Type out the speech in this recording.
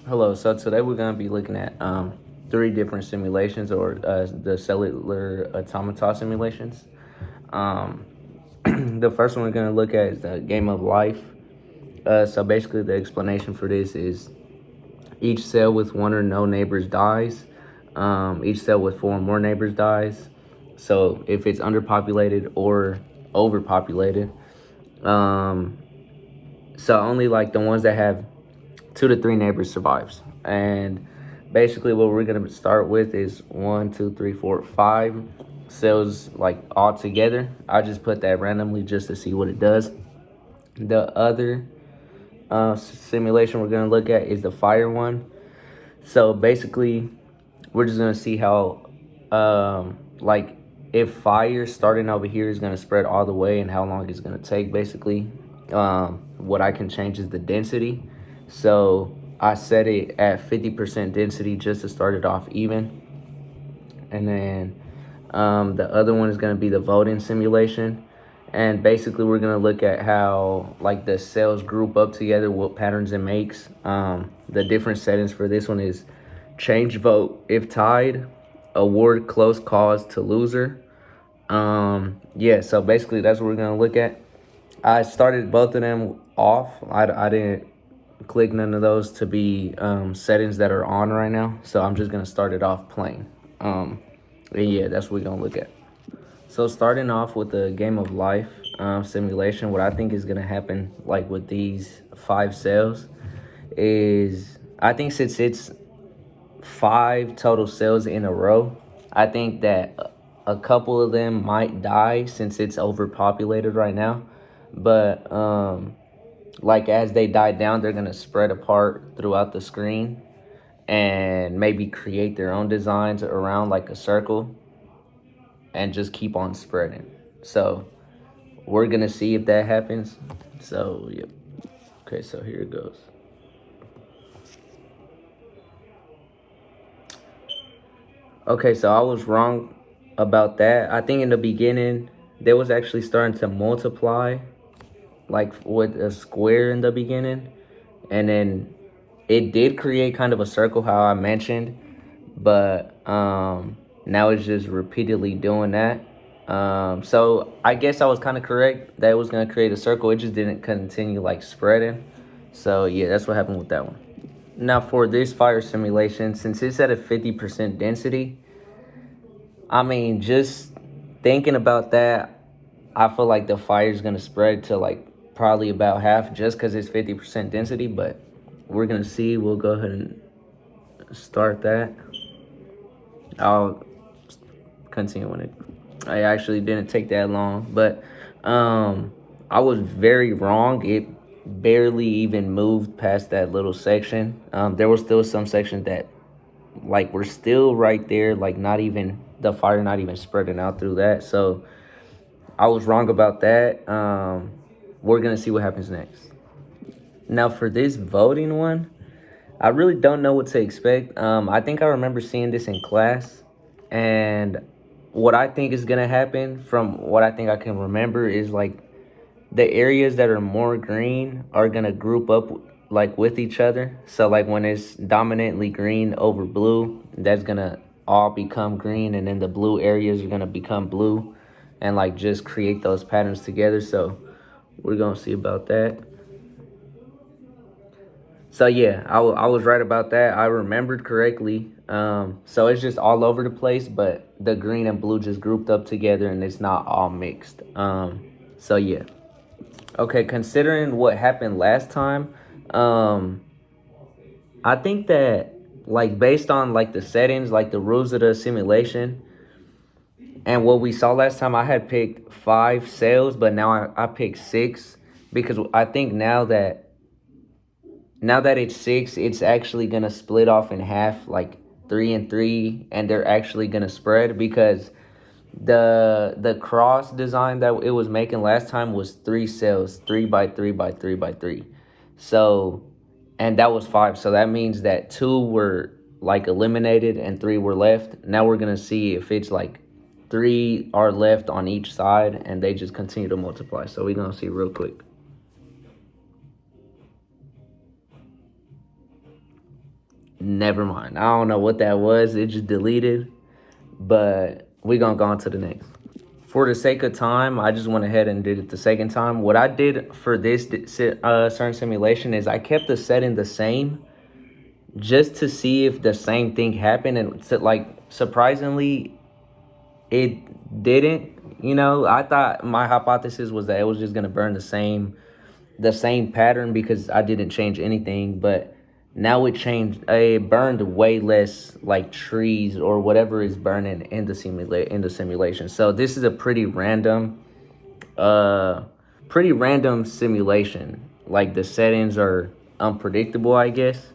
Hello. So today we're going to be looking at three different simulations, or the cellular automata simulations. Um, the first one we're going to look at is the game of life. So basically, the explanation for this is each cell with one or no neighbors dies. Each cell with four or more neighbors dies. So if it's underpopulated or overpopulated, um, so only like the ones that have two to three neighbors survives. And basically what we're gonna start with is one, two, three, four, five cells like all together. I just put that randomly just to see what it does. The other simulation we're gonna look at is the fire one. So basically we're just gonna see how like if fire starting over here is gonna spread all the way and how long it's gonna take. Basically what I can change is the density. So I set it at 50% density just to start it off even. And then the other one is going to be the voting simulation. And basically, we're going to look at how like the cells group up together, what patterns it makes. The different settings for this one is change vote if tied, award close cause to loser. Yeah, so basically that's what we're going to look at. I started both of them off. I didn't click none of those to be settings that are on right now. So I'm just gonna start it off plain. And yeah, that's what we're gonna look at. So starting off with the game of life simulation, what I think is gonna happen like with these five cells is I think since it's five total cells in a row, I think that a couple of them might die since it's overpopulated right now. But like as they die down, they're gonna spread apart throughout the screen and maybe create their own designs around like a circle and just keep on spreading. So we're gonna see if that happens. So yep. Okay, so here it goes. Okay, so I was wrong about that. I think in the beginning they was actually starting to multiply like with a square in the beginning, and then it did create kind of a circle how I mentioned, but now it's just repeatedly doing that. So I guess I was kind of correct that it was gonna create a circle. It just didn't continue like spreading. So yeah, that's what happened with that one. Now for this fire simulation, since it's at a 50% density, I mean just thinking about that, I feel like the fire is gonna spread to like probably about half just because it's 50% density. But we're gonna see. We'll go ahead and start that. I'll continue when it. I actually didn't take that long, but I was very wrong. It barely even moved past that little section. There was still some sections that like were still right there, like not even the fire, not even spreading out through that. So I was wrong about that. We're gonna see what happens next. Now for this voting one, I really don't know what to expect. I think I remember seeing this in class, and what I think is gonna happen from what I think I can remember is like the areas that are more green are gonna group up like with each other. So like when it's dominantly green over blue, that's gonna all become green, and then the blue areas are gonna become blue, and like just create those patterns together. So we're gonna see about that. So yeah, I was right about that. I remembered correctly. So it's just all over the place, but the green and blue just grouped up together, and it's not all mixed. So yeah. Okay, considering what happened last time, um, I think that like based on like the settings, like the rules of the simulation, and what we saw last time, I had picked five sales, but now I picked six because I think now that it's six, it's actually gonna split off in half, like three and three, and they're actually gonna spread because the cross design that it was making last time was three cells, 3 by 3 by 3 by 3. So, and that was five. So that means that two were like eliminated and three were left. Now we're gonna see if it's like three are left on each side and they just continue to multiply. So we're gonna see real quick. Never mind. I don't know what that was. It just deleted. But we gonna go on to the next. For the sake of time, I just went ahead and did it the second time. What I did for this certain simulation is I kept the setting the same just to see if the same thing happened, and like surprisingly, it didn't. I thought my hypothesis was that it was just gonna burn the same pattern because I didn't change anything, but now it changed. It burned way less like trees or whatever is burning in the simulation. So this is a pretty random simulation. Like the settings are unpredictable, I guess.